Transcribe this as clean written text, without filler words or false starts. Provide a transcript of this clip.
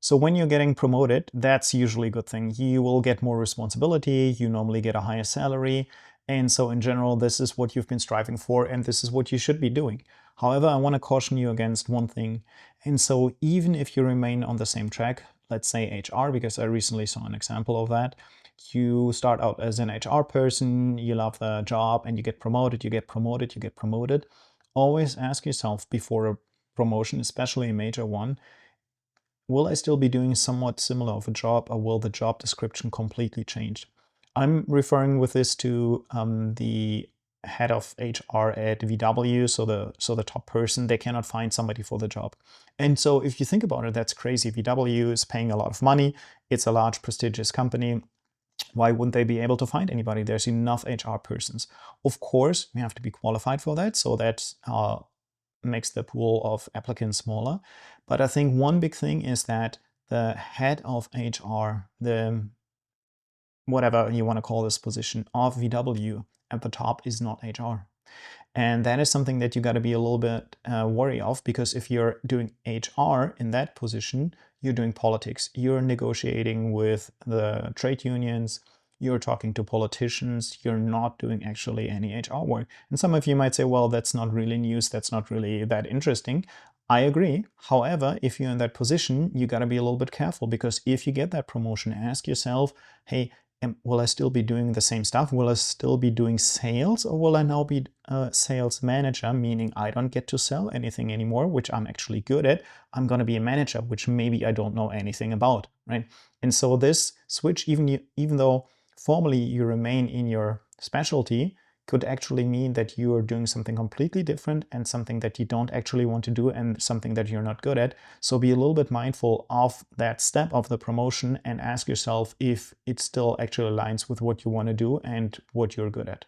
So when you're getting promoted, that's usually a good thing. You will get more responsibility, you normally get a higher salary, and so in general, this is what you've been striving for, and this is what you should be doing. However, I want to caution you against one thing. And so even if you remain on the same track, let's say HR, because I recently saw an example of that, you start out as an HR person, you love the job, and you get promoted, you get promoted, you get promoted. Always ask yourself before a promotion, especially a major one, will I still be doing somewhat similar of a job, or will the job description completely change? I'm referring with this to the head of HR at VW, so the top person. They cannot find somebody for the job. And so if you think about it, that's crazy. VW is paying a lot of money. It's a large, prestigious company. Why wouldn't they be able to find anybody? There's enough HR persons. Of course, we have to be qualified for that, so that makes the pool of applicants smaller. But I think one big thing is that the head of HR, the whatever you want to call this position of VW at the top, is not HR. And that is something that you got to be a little bit wary of, because if you're doing HR in that position, you're doing politics. You're negotiating with the trade unions, you're talking to politicians, you're not doing actually any HR work. And some of you might say, well, that's not really news, that's not really that interesting. I agree. However, if you're in that position, you got to be a little bit careful, because if you get that promotion, ask yourself, hey, will I still be doing the same stuff? Will I still be doing sales, or will I now be a sales manager, meaning I don't get to sell anything anymore, which I'm actually good at. I'm going to be a manager, which maybe I don't know anything about, right? And so this switch, even though formally you remain in your specialty, could actually mean that you are doing something completely different, and something that you don't actually want to do, and something that you're not good at. So be a little bit mindful of that step of the promotion, and ask yourself if it still actually aligns with what you want to do and what you're good at.